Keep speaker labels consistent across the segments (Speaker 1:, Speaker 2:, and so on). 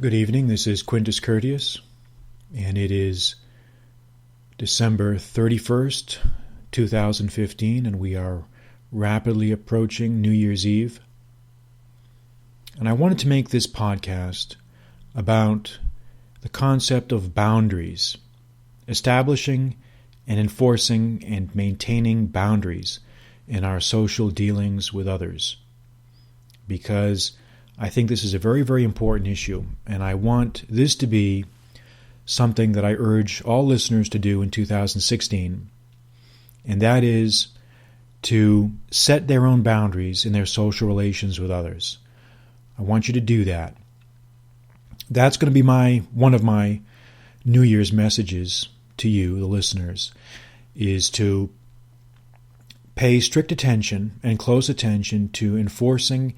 Speaker 1: Good evening, this is Quintus Curtius, and it is December 31st, 2015, and we are rapidly approaching New Year's Eve. And I wanted to make this podcast about the concept of boundaries, establishing and enforcing and maintaining boundaries in our social dealings with others. Because I think this is a very, very important issue, and I want this to be something that I urge all listeners to do in 2016, and that is to set their own boundaries in their social relations with others. I want you to do that. That's going to be one of my New Year's messages to you, the listeners, is to pay strict attention and close attention to enforcing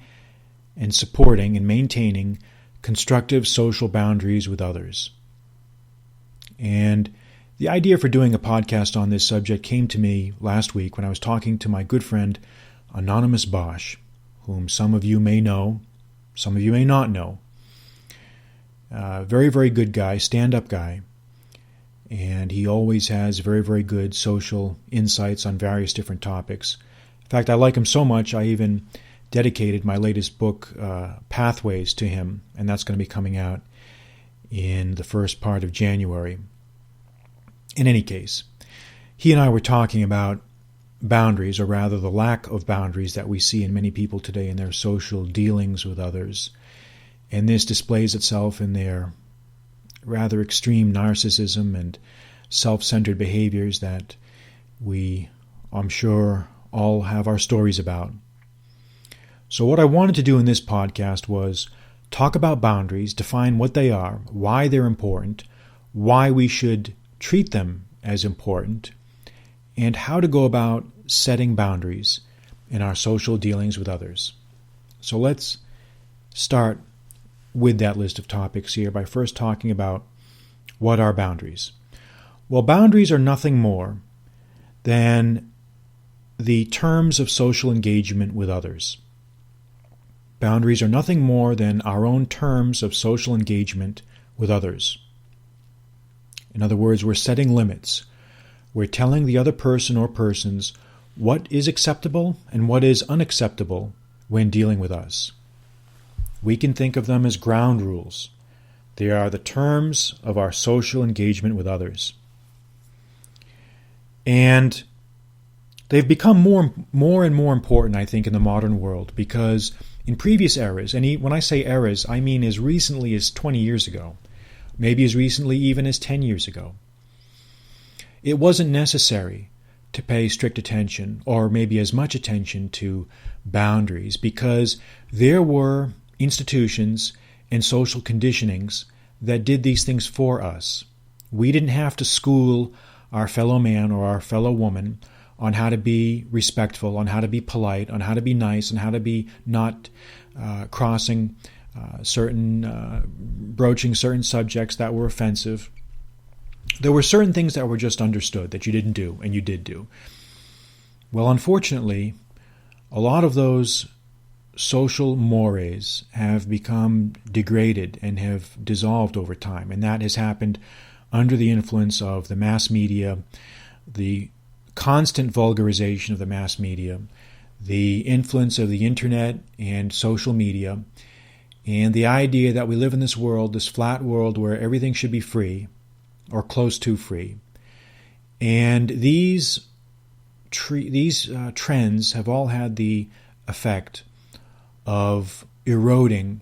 Speaker 1: and supporting and maintaining constructive social boundaries with others. And the idea for doing a podcast on this subject came to me last week when I was talking to my good friend Anonymous Bosch, whom some of you may know, some of you may not know. Very, very good guy, stand-up guy, and he always has very, very good social insights on various different topics. In fact, I like him so much, I even dedicated my latest book, Pathways, to him, and that's going to be coming out in the first part of January. In any case, he and I were talking about boundaries, or rather the lack of boundaries that we see in many people today in their social dealings with others. And this displays itself in their rather extreme narcissism and self-centered behaviors that we, I'm sure, all have our stories about. So what I wanted to do in this podcast was talk about boundaries, define what they are, why they're important, why we should treat them as important, and how to go about setting boundaries in our social dealings with others. So let's start with that list of topics here by first talking about what are boundaries. Well, boundaries are nothing more than the terms of social engagement with others. Boundaries are nothing more than our own terms of social engagement with others. In other words, we're setting limits. We're telling the other person or persons what is acceptable and what is unacceptable when dealing with us. We can think of them as ground rules. They are the terms of our social engagement with others. And they've become more and more important, I think, in the modern world, because in previous eras, and when I say eras, I mean as recently as 20 years ago, maybe as recently even as 10 years ago, it wasn't necessary to pay strict attention, or maybe as much attention, to boundaries, because there were institutions and social conditionings that did these things for us. We didn't have to school our fellow man or our fellow woman on how to be respectful, on how to be polite, on how to be nice, on how to be not crossing broaching certain subjects that were offensive. There were certain things that were just understood that you didn't do, and you did do. Well, unfortunately, a lot of those social mores have become degraded and have dissolved over time, and that has happened under the influence of the mass media, the constant vulgarization of the mass media, the influence of the internet and social media, and the idea that we live in this world, this flat world where everything should be free or close to free. And these trends have all had the effect of eroding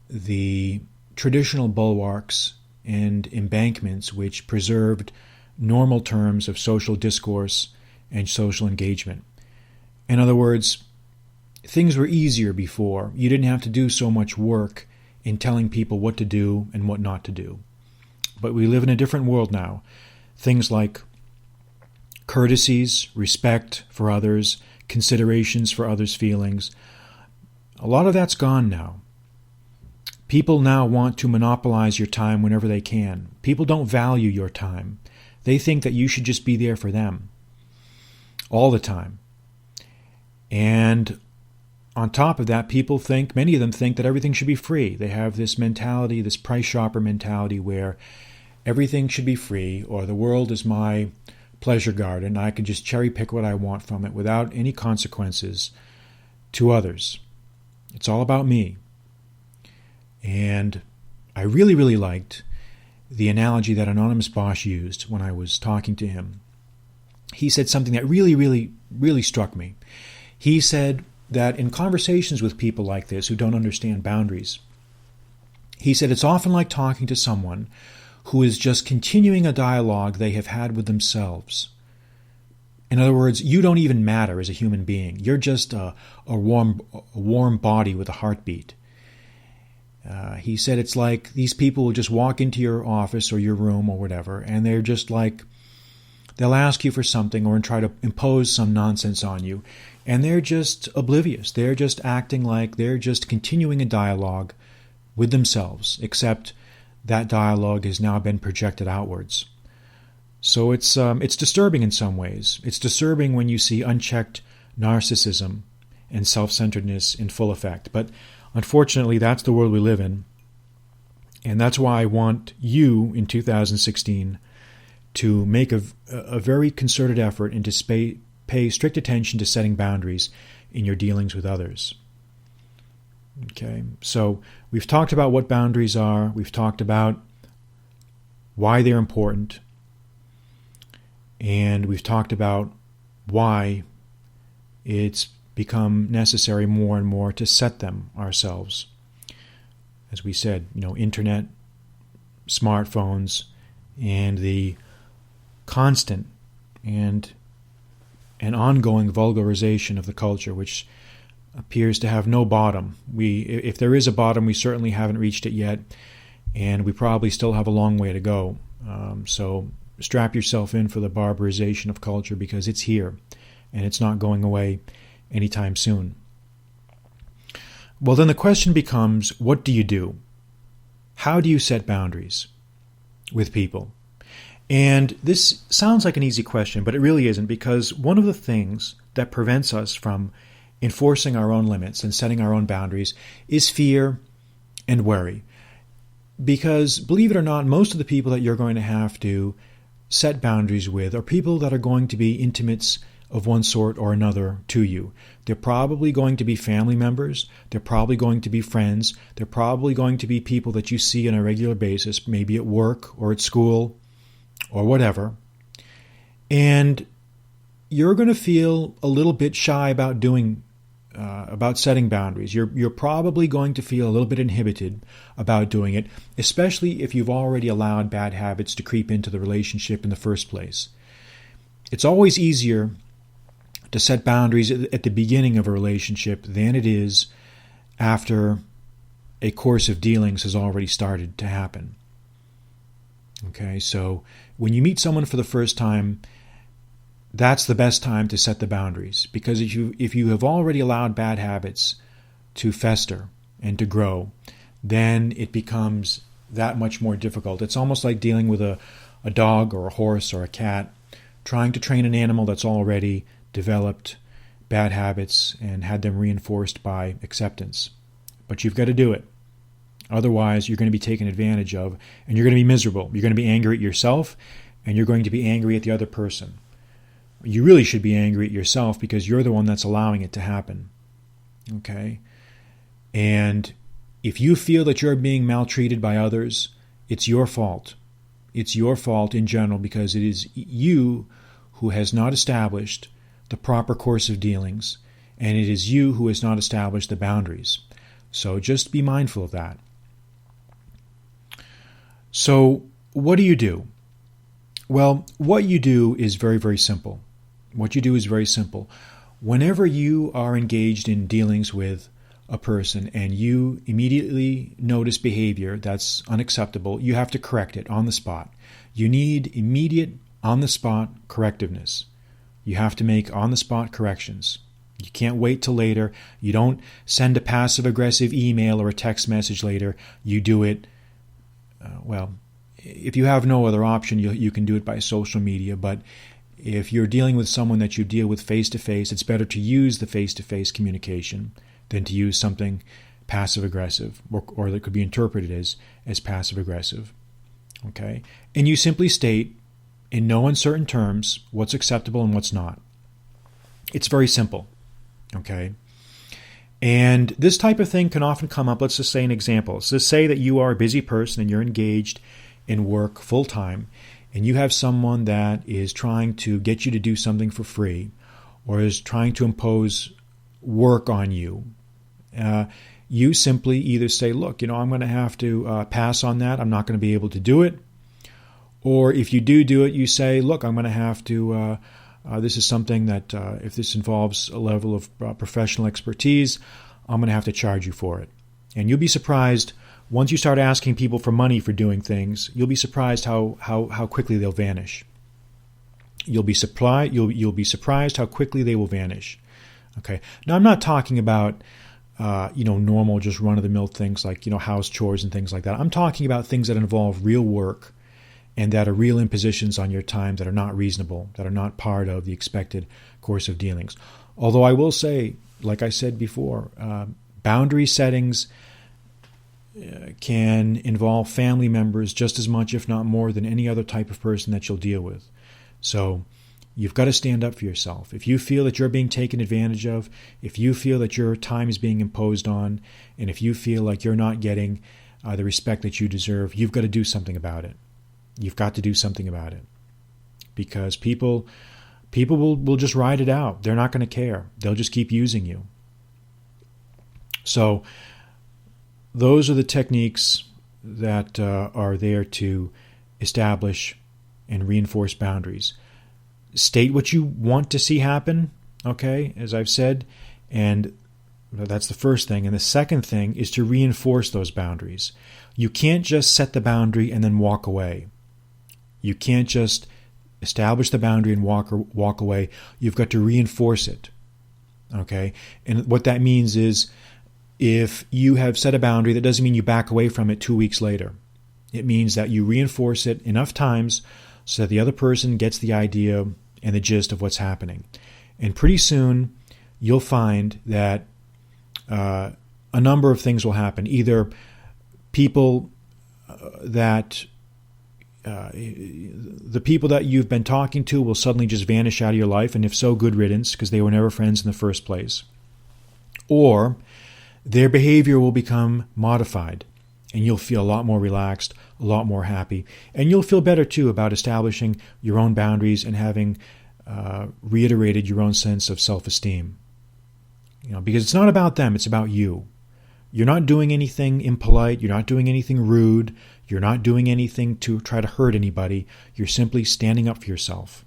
Speaker 1: the traditional bulwarks and embankments which preserved normal terms of social discourse and social engagement. In other words, things were easier before. You didn't have to do so much work in telling people what to do and what not to do. But we live in a different world now. Things like courtesies, respect for others, considerations for others' feelings, a lot of that's gone now. People now want to monopolize your time whenever they can. People don't value your time. They think that you should just be there for them all the time. And on top of that, many of them think that everything should be free. They have this mentality, this price shopper mentality, where everything should be free, or the world is my pleasure garden. I can just cherry pick what I want from it without any consequences to others. It's all about me. And I really, really liked the analogy that Anonymous Bosch used when I was talking to him. He said something that really, really, really struck me. He said that in conversations with people like this who don't understand boundaries, he said it's often like talking to someone who is just continuing a dialogue they have had with themselves. In other words, you don't even matter as a human being. You're just a warm body with a heartbeat. He said it's like these people will just walk into your office or your room or whatever, and they're just like, they'll ask you for something or try to impose some nonsense on you, and they're just oblivious. They're just acting like they're just continuing a dialogue with themselves, except that dialogue has now been projected outwards. So it's disturbing in some ways. It's disturbing when you see unchecked narcissism and self-centeredness in full effect. But unfortunately, that's the world we live in. And that's why I want you in 2016 to make a very concerted effort and to pay strict attention to setting boundaries in your dealings with others. Okay, so we've talked about what boundaries are. We've talked about why they're important. And we've talked about why it's become necessary more and more to set them ourselves. As we said, internet, smartphones, and the constant and ongoing vulgarization of the culture, which appears to have no bottom. If there is a bottom, we certainly haven't reached it yet, and we probably still have a long way to go. So strap yourself in for the barbarization of culture, because it's here, and it's not going away anytime soon. Well, then the question becomes, what do you do? How do you set boundaries with people? And this sounds like an easy question, but it really isn't, because one of the things that prevents us from enforcing our own limits and setting our own boundaries is fear and worry. Because, believe it or not, most of the people that you're going to have to set boundaries with are people that are going to be intimates of one sort or another to you. They're probably going to be family members. They're probably going to be friends. They're probably going to be people that you see on a regular basis, maybe at work or at school or whatever. And you're going to feel a little bit shy about about setting boundaries. You're probably going to feel a little bit inhibited about doing it, especially if you've already allowed bad habits to creep into the relationship in the first place. It's always easier to set boundaries at the beginning of a relationship than it is after a course of dealings has already started to happen. Okay, so when you meet someone for the first time, that's the best time to set the boundaries, because if you have already allowed bad habits to fester and to grow, then it becomes that much more difficult. It's almost like dealing with a dog or a horse or a cat, trying to train an animal that's already developed bad habits and had them reinforced by acceptance. But you've got to do it. Otherwise, you're going to be taken advantage of, and you're going to be miserable. You're going to be angry at yourself, and you're going to be angry at the other person. You really should be angry at yourself, because you're the one that's allowing it to happen. Okay? And if you feel that you're being maltreated by others, it's your fault. It's your fault in general, because it is you who has not established the proper course of dealings, and it is you who has not established the boundaries. So just be mindful of that. So what do you do? Well, what you do is very, very simple. What you do is very simple. Whenever you are engaged in dealings with a person and you immediately notice behavior that's unacceptable, you have to correct it on the spot. You need immediate, on-the-spot correctiveness. You have to make on-the-spot corrections. You can't wait till later. You don't send a passive-aggressive email or a text message later. You do it, if you have no other option, you can do it by social media. But if you're dealing with someone that you deal with face-to-face, it's better to use the face-to-face communication than to use something passive-aggressive, or that could be interpreted as passive-aggressive. Okay? And you simply state in no uncertain terms what's acceptable and what's not. It's very simple. Okay? And this type of thing can often come up. Let's just say an example. So say that you are a busy person and you're engaged in work full-time, and you have someone that is trying to get you to do something for free, or is trying to impose work on you. You simply either say, look, I'm going to have to pass on that. I'm not going to be able to do it. Or if you do it, you say, look, I'm going to have to, this is something that if this involves a level of professional expertise, I'm going to have to charge you for it. And you'll be surprised, once you start asking people for money for doing things, you'll be surprised how quickly they'll vanish. You'll be surprised how quickly they will vanish. Okay. Now, I'm not talking about normal, just run-of-the-mill things like house chores and things like that. I'm talking about things that involve real work and that are real impositions on your time that are not reasonable, that are not part of the expected course of dealings. Although I will say, like I said before, boundary settings can involve family members just as much, if not more, than any other type of person that you'll deal with. So you've got to stand up for yourself. If you feel that you're being taken advantage of, if you feel that your time is being imposed on, and if you feel like you're not getting the respect that you deserve, you've got to do something about it. You've got to do something about it. Because people will just ride it out. They're not going to care. They'll just keep using you. So those are the techniques that are there to establish and reinforce boundaries. State what you want to see happen, okay, as I've said, and that's the first thing. And the second thing is to reinforce those boundaries. You can't just set the boundary and then walk away. You can't just establish the boundary and walk away. You've got to reinforce it, okay? And what that means is if you have set a boundary, that doesn't mean you back away from it 2 weeks later. It means that you reinforce it enough times so that the other person gets the idea and the gist of what's happening. And pretty soon, you'll find that a number of things will happen. Either people the people that you've been talking to will suddenly just vanish out of your life, and if so, good riddance, because they were never friends in the first place. Or their behavior will become modified, and you'll feel a lot more relaxed, a lot more happy. And you'll feel better, too, about establishing your own boundaries and having reiterated your own sense of self-esteem. Because it's not about them, it's about you. You're not doing anything impolite. You're not doing anything rude. You're not doing anything to try to hurt anybody. You're simply standing up for yourself.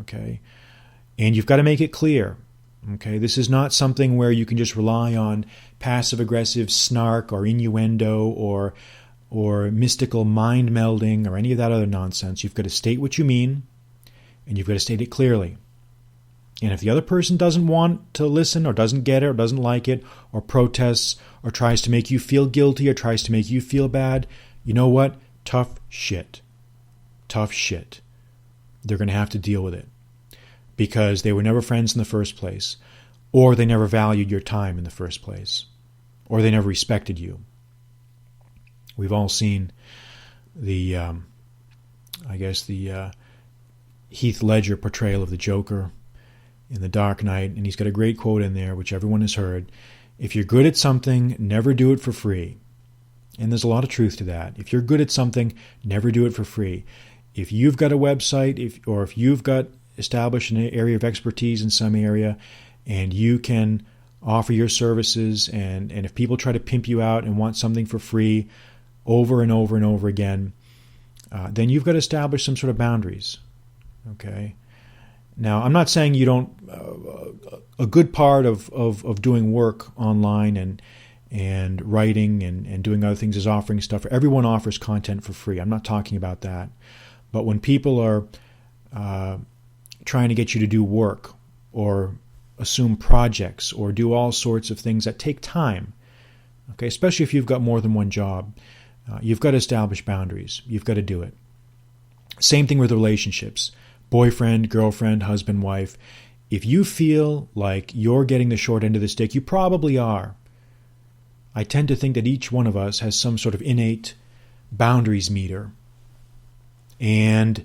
Speaker 1: Okay? And you've got to make it clear. Okay? This is not something where you can just rely on passive-aggressive snark or innuendo or mystical mind melding or any of that other nonsense. You've got to state what you mean, and you've got to state it clearly. And if the other person doesn't want to listen or doesn't get it or doesn't like it or protests or tries to make you feel guilty or tries to make you feel bad, you know what? Tough shit. Tough shit. They're going to have to deal with it because they were never friends in the first place, or they never valued your time in the first place, or they never respected you. We've all seen the Heath Ledger portrayal of the Joker in The Dark Knight, and he's got a great quote in there, which everyone has heard. If you're good at something, never do it for free. And there's a lot of truth to that. If you're good at something, never do it for free. If you've got a website, if you've got established an area of expertise in some area, and you can offer your services, and if people try to pimp you out and want something for free over and over and over again, then you've got to establish some sort of boundaries. Okay? Now, I'm not saying you don't. A good part of doing work online and writing and doing other things is offering stuff. Everyone offers content for free. I'm not talking about that. But when people are trying to get you to do work or assume projects or do all sorts of things that take time, okay, especially if you've got more than one job, you've got to establish boundaries. You've got to do it. Same thing with relationships. Boyfriend, girlfriend, husband, wife. if you feel like you're getting the short end of the stick, you probably are. I tend to think that each one of us has some sort of innate boundaries meter. And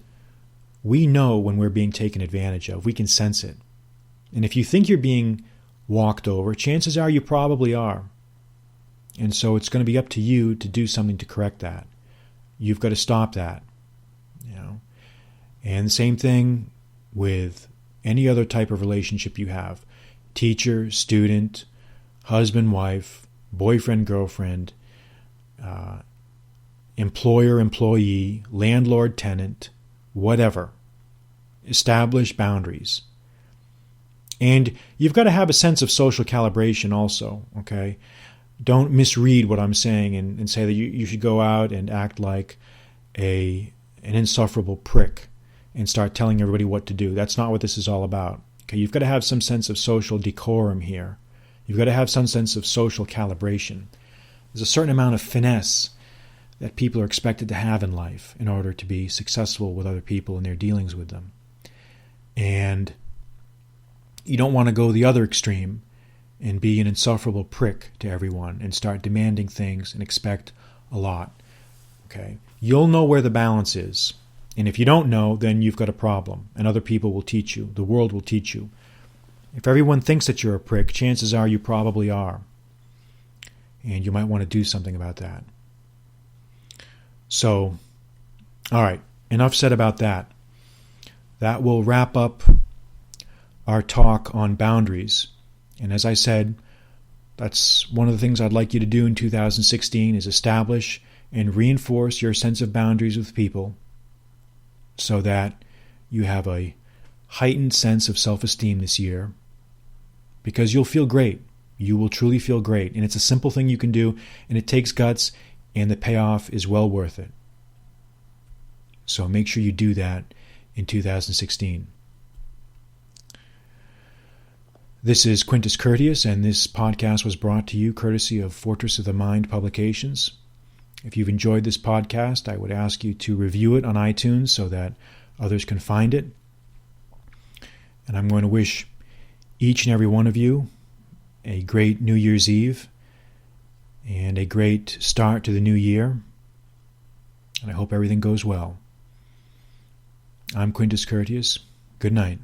Speaker 1: we know when we're being taken advantage of. We can sense it. And if you think you're being walked over, chances are you probably are. And so it's going to be up to you to do something to correct that. You've got to stop that. And the same thing with any other type of relationship you have. Teacher, student, husband, wife, boyfriend, girlfriend, employer, employee, landlord, tenant, whatever. Establish boundaries. And you've got to have a sense of social calibration also, okay? Don't misread what I'm saying and say that you should go out and act like an insufferable prick and start telling everybody what to do. That's not what this is all about. Okay, you've got to have some sense of social decorum here. You've got to have some sense of social calibration. There's a certain amount of finesse that people are expected to have in life in order to be successful with other people in their dealings with them. And you don't want to go the other extreme and be an insufferable prick to everyone and start demanding things and expect a lot. Okay? You'll know where the balance is. And if you don't know, then you've got a problem. And other people will teach you. The world will teach you. If everyone thinks that you're a prick, chances are you probably are. And you might want to do something about that. So, all right, enough said about that. That will wrap up our talk on boundaries. And as I said, that's one of the things I'd like you to do in 2016 is establish and reinforce your sense of boundaries with people so that you have a heightened sense of self-esteem this year, because you'll feel great. You will truly feel great. And it's a simple thing you can do, and it takes guts, and the payoff is well worth it. So make sure you do that in 2016. This is Quintus Curtius, and this podcast was brought to you courtesy of Fortress of the Mind Publications. If you've enjoyed this podcast, I would ask you to review it on iTunes so that others can find it. And I'm going to wish each and every one of you a great New Year's Eve and a great start to the new year. And I hope everything goes well. I'm Quintus Curtius. Good night.